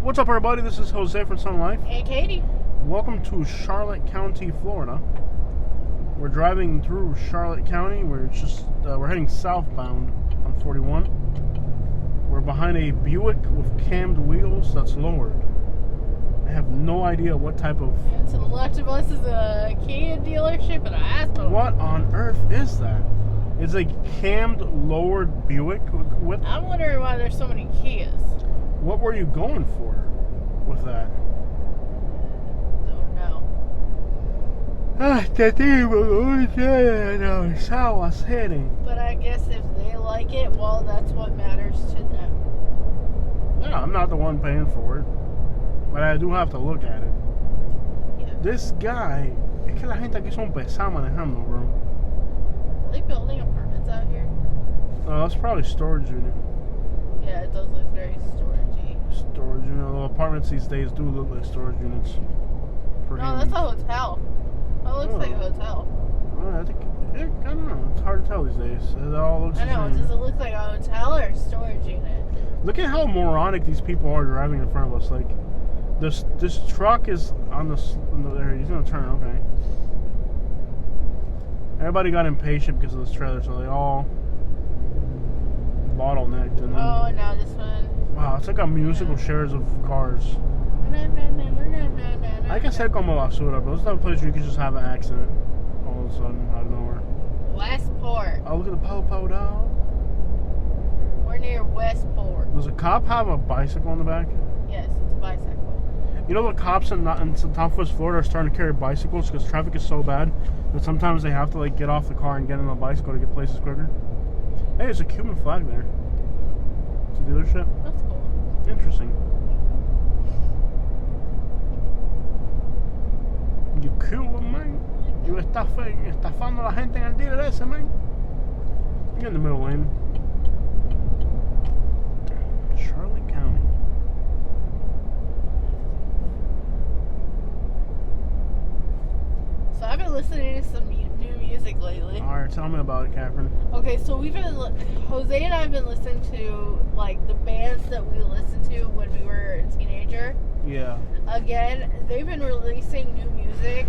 What's up, everybody? This is Jose from Sun Life. Hey, Katie. Welcome to Charlotte County, Florida. We're driving through Charlotte County. We're heading southbound on 41. We're behind a Buick with cammed wheels that's lowered. I have no idea what type of... And to the left of us is a Kia dealership and a hospital. What on earth is that? It's a cammed, lowered Buick. What? I'm wondering why there's so many Kias. What were you going for with that? Don't know. Te digo, I was hitting. But I guess if they like it, well, that's what matters to them. No, I'm not the one paying for it. But I do have to look at it. Yeah. This guy, es que la gente aquí son pesados manejando, bro. Are they building apartments out here? Oh, that's probably storage unit. Yeah, it does look very storagey. Storage unit. Well, apartments these days do look like storage units. No, that's a hotel. That looks like a hotel. Well, I think, I don't know. It's hard to tell these days. It all looks I know. the same. Does it look like a hotel or a storage unit? Look at how moronic these people are driving in front of us. Like, this truck is on the there. He's gonna turn. Okay. Everybody got impatient because of this trailer, so they all bottlenecked. And then, Oh, now this one. wow, it's like a musical shares of cars. I can say como basura, but it's not a place where you can just have an accident all of a sudden out of nowhere. Westport. Oh, look at the po-po dog. We're near Westport. Does a cop have a bicycle on the back? Yes, it's a bicycle. You know the cops in Southwest Florida are starting to carry bicycles because traffic is so bad that sometimes they have to like get off the car and get in a bicycle to get places quicker. Hey, there's a Cuban flag there. It's a dealership. That's cool. Interesting. You Cuban, man. You estafando a la gente en el dealer ese, man. You're in the middle lane. Charlotte County. So I've been listening to some new music lately. Alright, tell me about it, Catherine. Okay, so Jose and I have been listening to like the bands that we listened to when we were a teenager. Yeah. Again, they've been releasing new music,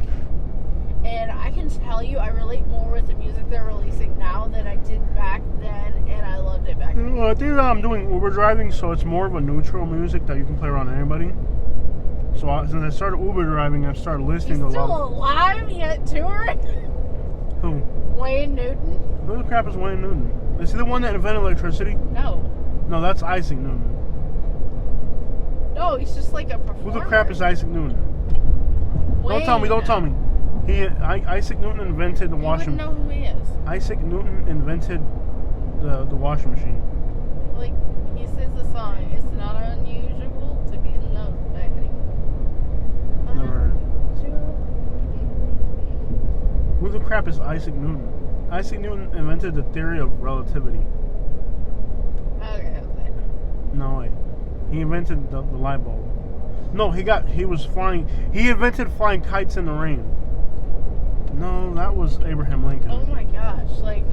and I can tell you I relate more with the music they're releasing now than I did back then, and I loved it back then. Well, I think I'm doing Uber driving, so it's more of a neutral music that you can play around anybody. So since I started Uber driving, I've started listening He's to a lot. still alive yet touring? Who? Wayne Newton? Who the crap is Wayne Newton? Is he the one that invented electricity? No. No, that's Isaac Newton. No, he's just like a performer. Who the crap is Isaac Newton? Wayne. Don't tell me. Isaac Newton invented the washing. You wouldn't know who he is. Isaac Newton invented the washing machine. Like, he says the song, it's not unusual to be loved by anyone. Never heard it. Who the crap is Isaac Newton? Isaac Newton invented the theory of relativity. Okay. No way. He invented the light bulb. No, he invented flying kites in the rain. No, that was Abraham Lincoln. Oh my gosh, like,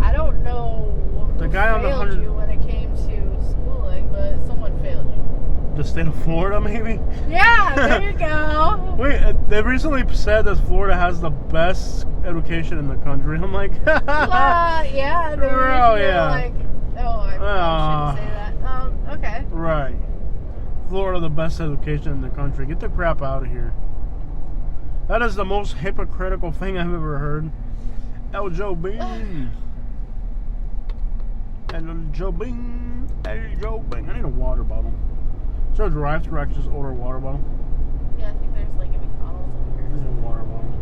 I don't know who The guy on the failed 100 you when it came to schooling, but someone failed you. The state of Florida, maybe? Yeah, there you go. Wait, they recently said that Florida has the best education in the country. I'm like, Yeah, maybe Oh, if you're yeah. like, oh, I probably shouldn't say that. Okay. Right. Florida, the best education in the country. Get the crap out of here. That is the most hypocritical thing I've ever heard. El Joe Bean. El Joe Bean. El Joe Bean. I need a water bottle. Is there a drive-thru I can just order a water bottle? Yeah, I think there's like a McDonald's over There's here. a water bottle.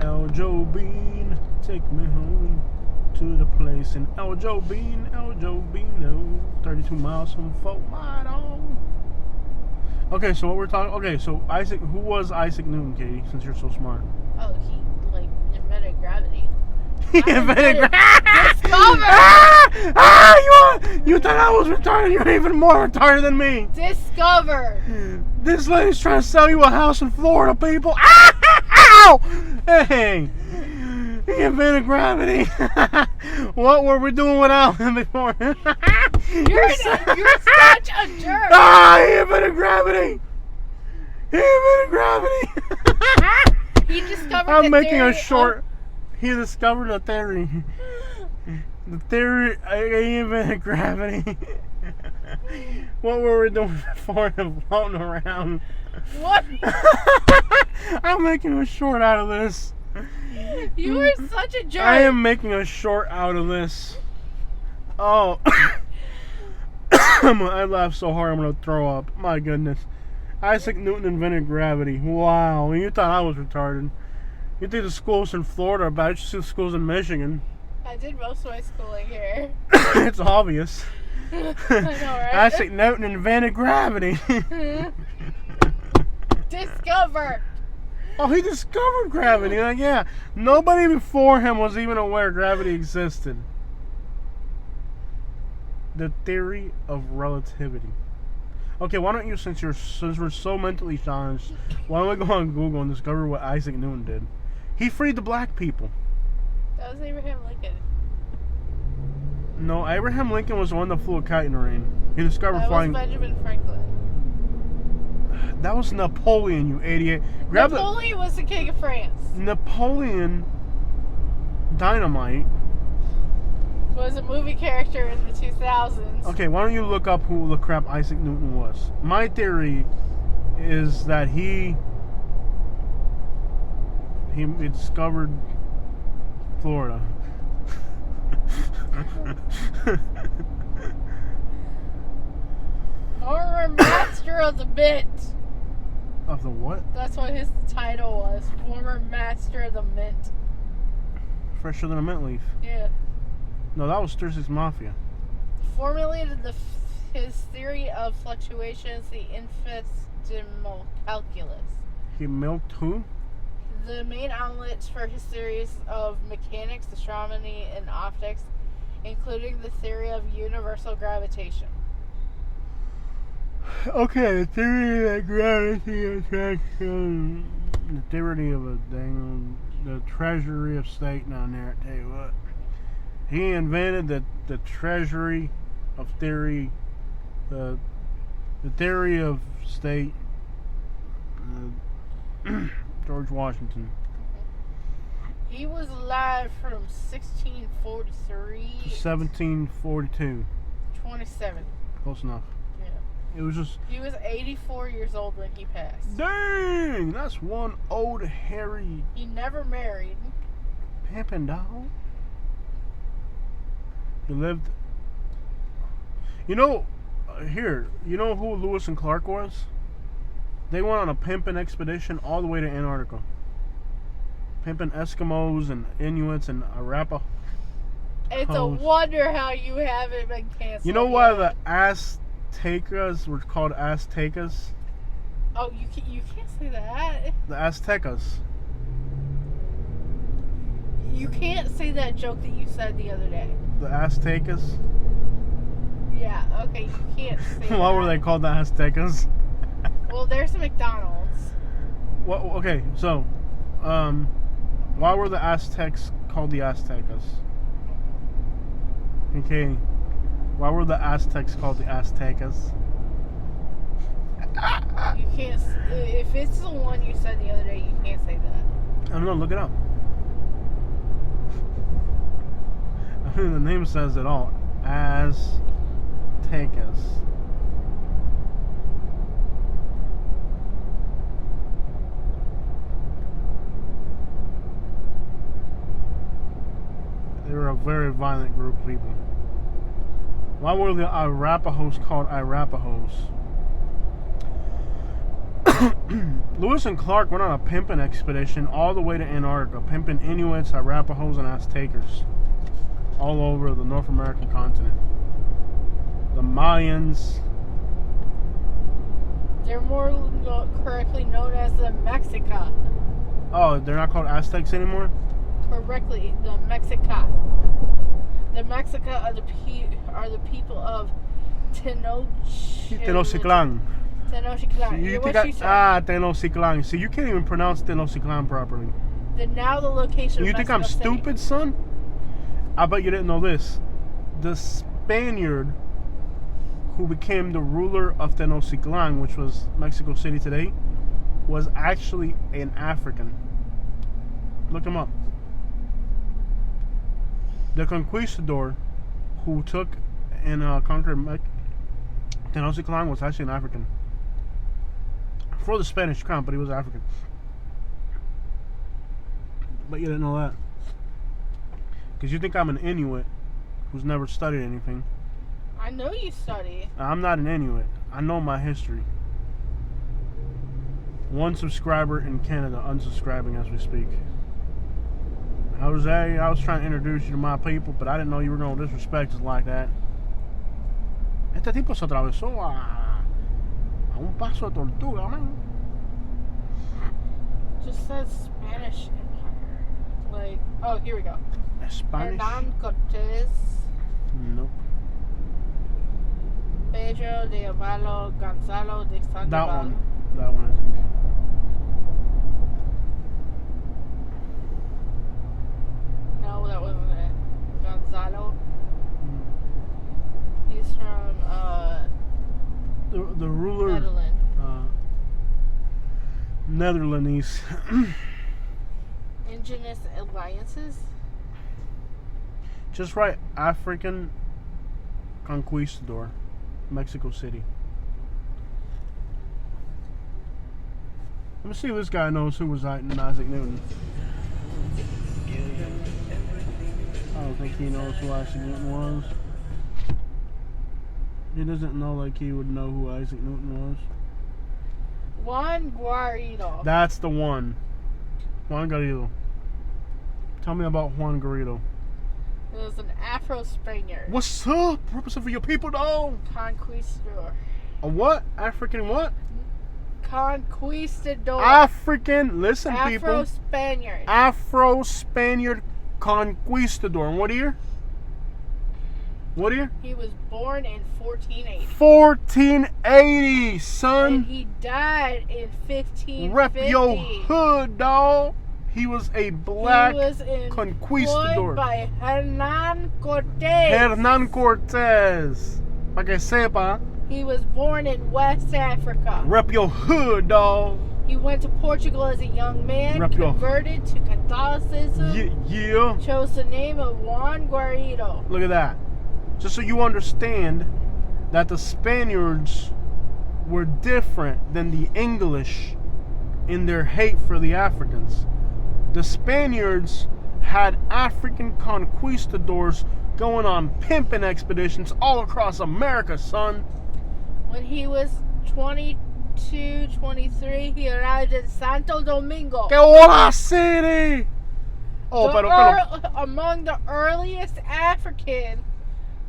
El Joe Bean, take me home to the place in El Joe Bean, no, 32 miles from Fort Lauderdale. Okay, so what we're talking. Okay, so who was Isaac Newton, Katie? Since you're so smart. Oh, he like invented gravity. He invented Discover. You thought I was retarded? You're even more retarded than me. Discover. This lady's trying to sell you a house in Florida, people. Ow! Hey. He invented gravity. What were we doing without him before? You're such a jerk. Ah, he invented gravity. He invented gravity. He discovered I'm the making theory a short. He discovered a theory. The theory. He invented gravity. What were we doing before and floating around? What? I'm making a short out of this. You are such a jerk. I am making a short out of this. Oh. I laughed so hard I'm going to throw up. My goodness. Isaac Newton invented gravity. Wow. You thought I was retarded. You think the schools in Florida are bad. You should see the schools in Michigan. I did most of my schooling here. It's obvious. I know, right? Isaac Newton invented gravity. Discover. Oh, he discovered gravity. Like, yeah. Nobody before him was even aware gravity existed. The theory of relativity. Okay, why don't you, since we're so mentally challenged, why don't we go on Google and discover what Isaac Newton did? He freed the black people. That was Abraham Lincoln. No, Abraham Lincoln was the one that flew a kite in the rain. He discovered That flying. was Benjamin Franklin. That was Napoleon, you idiot. Napoleon was the king of France. Napoleon Dynamite. Was a movie character in the 2000s. Okay, why don't you look up who the crap Isaac Newton was? My theory is that he discovered Florida. Former master of the mint. Of the what? That's what his title was. Former master of the mint. Fresher than a mint leaf. Yeah. No, that was Thursday's Mafia. Formulated his theory of fluctuations, the infinitesimal calculus. He milked who? The main outlets for his theories of mechanics, astronomy, and optics, including the theory of universal gravitation. Okay, the theory of gravity attraction. The theory of a dang, the treasury of state down there. I tell you what, he invented the treasury of theory, the theory of state. George Washington. He was alive from 1643 to 1742. 27. Close enough. Yeah. It was just. He was 84 years old when he passed. Dang! That's one old hairy He never married. pimpin' dog. He lived. You know, here. You know who Lewis and Clark was? They went on a pimpin' expedition all the way to Antarctica. Pimpin' Eskimos and Inuits and Arapaho. It's a wonder how you haven't been canceled. You know why the Aztecas were called Aztecas? Oh, you can't say that. The Aztecas. You can't say that joke that you said the other day. The Aztecas. Yeah, okay, you can't say that. Why were they called the Aztecas? Well, there's a McDonald's. Well, okay, so, why were the Aztecs called the Aztecas? Okay, why were the Aztecs called the Aztecas? You can't. If it's the one you said the other day, you can't say that. I don't know, look it up. I mean, the name says it all. Aztecas. They were a very violent group of people. Why were the Arapahoes called Arapahoes? Lewis and Clark went on a pimpin' expedition all the way to Antarctica, pimping Inuits, Arapahoes, and Aztecas all over the North American continent. The Mayans. They're more correctly known as the Mexica. Oh, they're not called Aztecs anymore? Correctly, the Mexica. The Mexica are the people of Tenochtitlan. Tenochtitlan. You What think she said. Tenochtitlan. See, you can't even pronounce Tenochtitlan properly. Now the location of You think I'm Mexico City. stupid, son? I bet you didn't know this. The Spaniard who became the ruler of Tenochtitlan, which was Mexico City today, was actually an African. Look him up. The conquistador who took and conquered Tenochtitlan was actually an African. For the Spanish crown, but he was African. But you didn't know that. Because you think I'm an Inuit who's never studied anything. I know you study. I'm not an Inuit. I know my history. One subscriber in Canada unsubscribing as we speak. Jose, I was trying to introduce you to my people, but I didn't know you were going to disrespect us like that. Este tipo se atravesó a un paso de tortuga, man. Just says Spanish Empire. Like, oh, here we go. Spanish? Hernán Cortés, Nope. Pedro de Avalo, Gonzalo de Sandoval. That one. That one, I think. No, that wasn't it. Gonzalo. He's from The ruler. Netherlands. Netherlands. Indigenous Alliances. Just right. African conquistador. Mexico City. Let me see if this guy knows who was Isaac Newton. I don't think he knows who Isaac Newton was. He doesn't know like he would know who Isaac Newton was. Juan Guaido. That's the one. Juan Garrido. Tell me about Juan Garrido. He was an Afro-Spaniard. What's up? Represent for your people, dog. Conquistador. A what? African what? Conquistador. African, listen people. Afro-Spaniard. Afro-Spaniard conquistador. And what year? What year? He was born in 1480. 1480, son. And he died in 1550. Rep your hood, dog. He was a black he was conquistador. By Hernán Cortés. Hernán Cortés. Pa que sepa. He was born in West Africa. Rep your hood, dog. He went to Portugal as a young man, Rep your- converted to Catholicism, Yeah. chose the name of Juan Guaido. Look at that. Just so you understand that the Spaniards were different than the English in their hate for the Africans. The Spaniards had African conquistadors going on pimping expeditions all across America, son. When he was 22, 23, he arrived in Santo Domingo. ¡Qué hola, city! Oh, Among the earliest African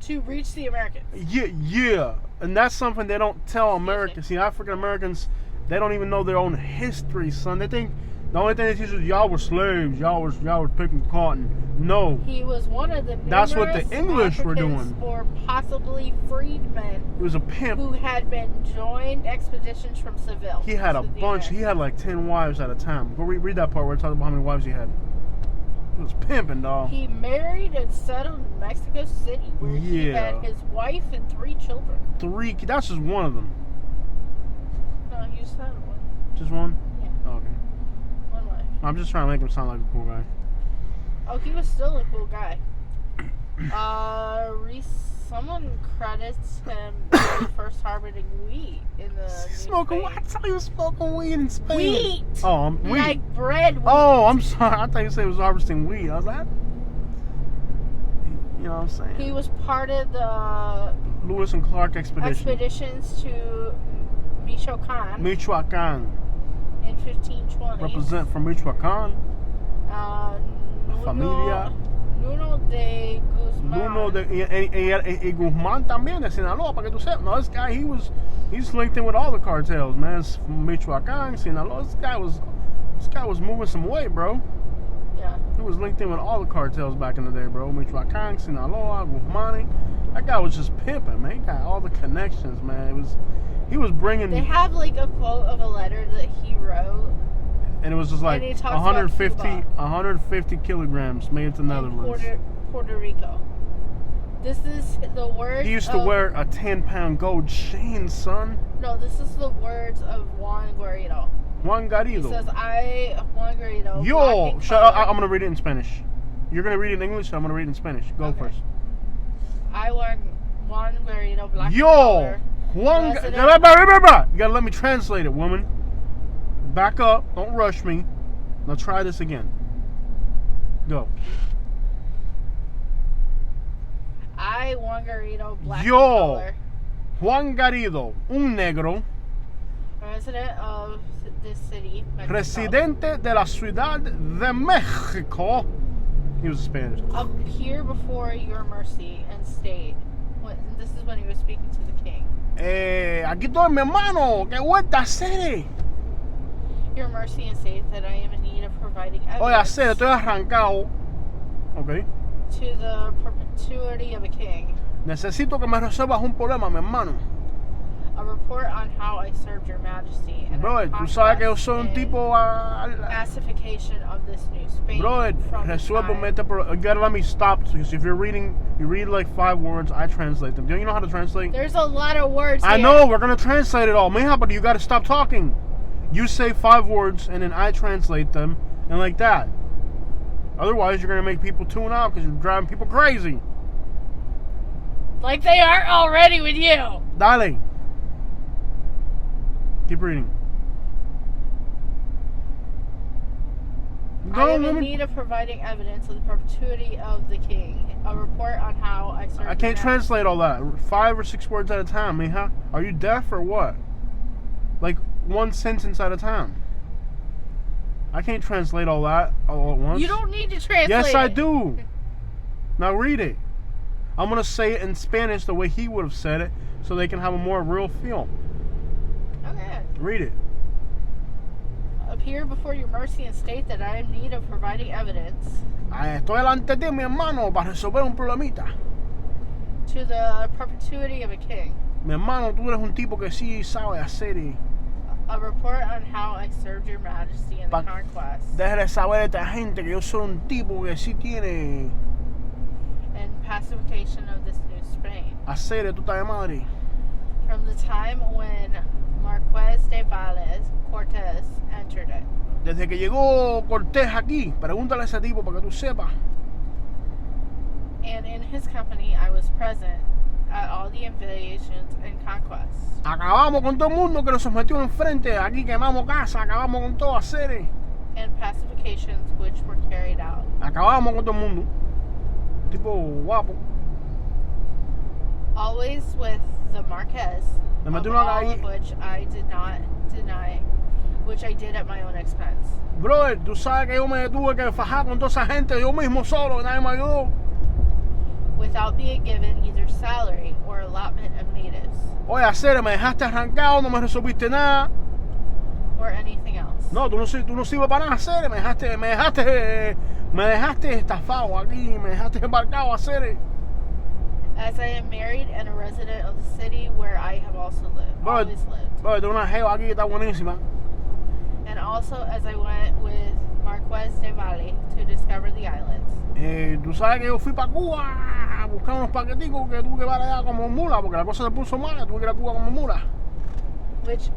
to reach the Americans. Yeah. And that's something they don't tell Americans. See, African Americans, they don't even know their own history, son. They think the only thing they teach is y'all were slaves, y'all were picking cotton. No. He was one of the That's what the English were Africans doing. Or possibly freedmen He was a pimp. who had been joined expeditions from Seville. He had a to the bunch. He Americas. had like 10 wives at a time. Go read that part where it talks about how many wives he had. He was pimping, dog. He married and settled in Mexico City, where he Yeah. had his wife and 3 children. That's just one of them. No, he just had one. Just one? Yeah. Okay. One wife. I'm just trying to make him sound like a cool guy. Oh, he was still a cool guy. Someone credits him with first harboring wheat in the Smoking what? I thought he was smoking weed in Spain. Wheat! Oh, weed. Like bread wheat. Oh, I'm sorry. I thought you said he was harvesting weed. I was like, you know what I'm saying? He was part of the Lewis and Clark expedition. expeditions to Michoacan Michoacan. in 1520. Represent from Michoacan. Familia. Nuno de Guzman. Uno de y Guzmán también de Sinaloa, para que tú sepas. No, this guy he's linked in with all the cartels, man. It's from Michoacan, Sinaloa. This guy was moving some weight, bro. Yeah. He was linked in with all the cartels back in the day, bro. Michoacan, Sinaloa, Guzmán. That guy was just pimping, man. He got all the connections, man. He was bringing. They have like a quote of a letter that he wrote. And it was just like And he talks about 150 Cuba. 150 kilograms made it to in Netherlands. Puerto Rico. This is the words. He used to wear a 10-pound gold chain, son. No, this is the words of Juan Guaido. Juan He Garrido. says, Juan Guaido. Yo, I'm gonna read it in Spanish. You're gonna read it in English, so I'm gonna read it in Spanish. Go Okay. first. Juan Guaido, black in Yo, color. Juan. President- You gotta let me translate it, woman. Back up. Don't rush me. Now try this again. Go. Juan Guaido, black in Yo. color. Juan Garrido, un negro, President of this city, Mexico. presidente de la Ciudad de México. He was Spanish. Appear before your mercy and state. This is when he was speaking to the king. Aquí estoy, mi hermano. ¿Qué vuelta hacer? Your mercy and state that I am in need of providing Oye, evidence hacer, estoy arrancado. Ok. to the perpetuity of a king. Necesito que me resuelvas un problema, mi hermano. A report on how I served your majesty and Brother, tú sabes que yo soy un tipo. pacification of this new Spain. Brother, from the resuélveme time- este problema. You gotta let me stop. Because if you're reading, you read like 5 words, I translate them. Don't you know how to translate? There's a lot of words I here. know, we're gonna translate it all. Mija, but you gotta stop talking. You say 5 words and then I translate them, and like that. Otherwise, you're gonna make people tune out because you're driving people crazy. Like they are already with you. Dale. Keep reading. I am in need of providing evidence of the perpetuity of the king. A report on how I served I can't your majesty. translate all that. 5 or 6 words at a time, mija. Are you deaf or what? Like 1 sentence at a time. I can't translate all that all at once. You don't need to translate. Yes, I it. do. Now read it. I'm going to say it in Spanish the way he would have said it so they can have a more real feel. Okay. Read it. Appear before your mercy and state that I am in need of providing evidence Estoy delante de ti, mi hermano, para resolver un problemita. to the perpetuity of a king. Mi hermano, tú eres un tipo que sí sabe hacer. A report on how I served your majesty in the conquest Deja de saber a esta gente que yo soy un tipo que sí tiene and pacification of this new Spain. hacer, tú estás de madre. From the time when Marquez de Valles Cortez entered it. Desde que llegó Cortés aquí, pregúntale a ese tipo para que tú sepas. And in his company I was present at all the invasions and conquests. Acabamos con todo el mundo que nos sometió enfrente. Aquí quemamos casa, acabamos con todo hacer. And pacifications which were carried out. Acabamos con todo el mundo. Tipo guapo. Always with the Marquez, Le metí of una all calle. of which I did not deny, which I did at my own expense. Brother, tú sabes que yo me tuve que fajar con toda esa gente yo mismo solo, nadie me ayudó. Without being given either salary or allotment of natives Oye, hacer, me dejaste arrancado, no me resolviste nada. or anything else. No, tú no sirves para nada, hacer, me dejaste estafado aquí, me dejaste embarcado, hacer. As I am married and a resident of the city where I have also lived, Brother, always lived. brother, tengo una jeva aquí que está buenísima. And also as I went with Marquez de Valle to discover the islands. Tú sabes que yo fui para Cuba a buscar unos paqueticos que tuve que ir allá como mula, porque la cosa se puso mala, tuve que ir a Cuba como mula. Which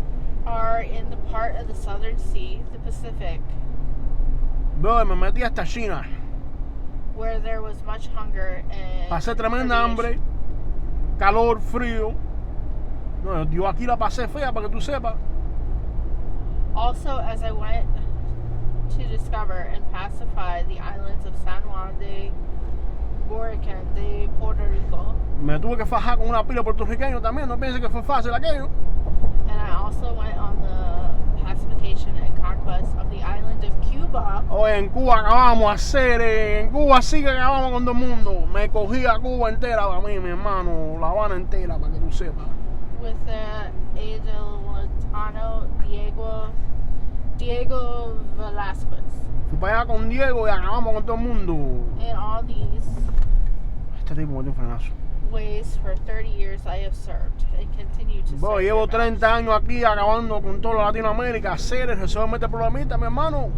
are in the part of the southern sea, the Pacific, Brother, me metí hasta China. where there was much hunger and Pasé tremenda hambre, calor, frío. No, yo aquí la pasé fea para que tú sepas. Also, as I went to discover and pacify the islands of San Juan de Borican de Puerto Rico, Me tuve que fajar con una pila puertorriqueño también, no pienses que fue fácil aquello. and I also went on the pacification and conquest of the island of Cuba Oye, en Cuba acabamos a hacer, en Cuba sí que acabamos con todo el mundo. Me cogí a Cuba entera para mí, mi hermano, La Habana entera, para que tú sepas. with the Adelantano Diego Velasquez. Fui para allá con Diego y acabamos con todo el mundo. In all these Este tipo me dio un frenazo. ways for 30 years I have served and continue to Bro, serve. llevo your 30 años aquí acabando con toda Latinoamérica, hacer, resolverme este problemita, mi hermano.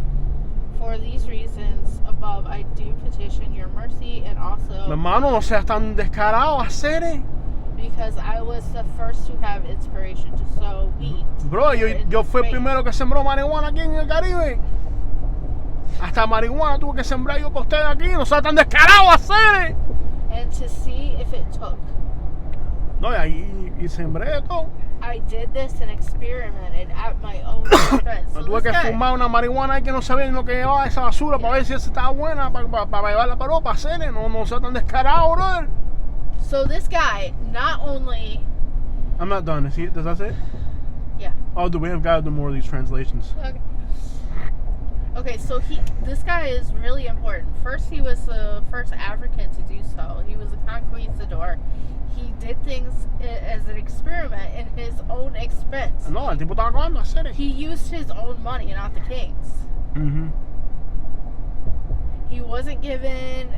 For these reasons above, I do petition your mercy, and Mi also hermano, no seas tan descarado, hacer. because I was the first to have inspiration to sow wheat. Bro, in yo fui el Spain. primero que sembró marihuana aquí en el Caribe. Hasta marihuana tuve que sembrar yo para ustedes aquí. No seas tan descarado, hacer. And to see if it took. No, y sembré todo. I did this and experimented at my own expense. So Tuve this que guy, fumar una marihuana ahí que no sabía ni lo que llevaba esa basura para ver si esa estaba buena, para llevarla para Europa, hacer. No seas tan descarado, brother. so this guy not only, I'm not done. Does that say it? yeah. Oh, we have got to do more of these translations. Okay, so this guy is really important. First, he was the first African to do so. He was a conquistador. He did things as an experiment in his own expense. No, el tipo estaba acabando, hacer. He used his own money, not the king's. Mm-hmm. He wasn't given.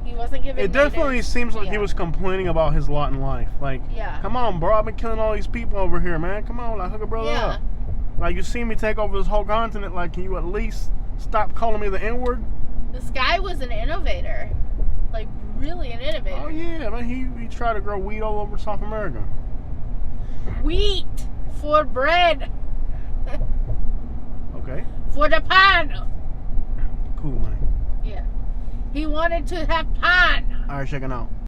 It definitely natives- seems like he yeah. was complaining about his lot in life. Like, Yeah. come on, bro, I've been killing all these people over here, man. Come on, like, hook a brother Yeah. up. Like, you see me take over this whole continent. Like, can you at least stop calling me the N-word? This guy was an innovator, like really an innovator. Oh yeah, man. He tried to grow wheat all over South America. Wheat for bread, Okay, for the pan. cool, man. Yeah, he wanted to have pan. All right, check it out.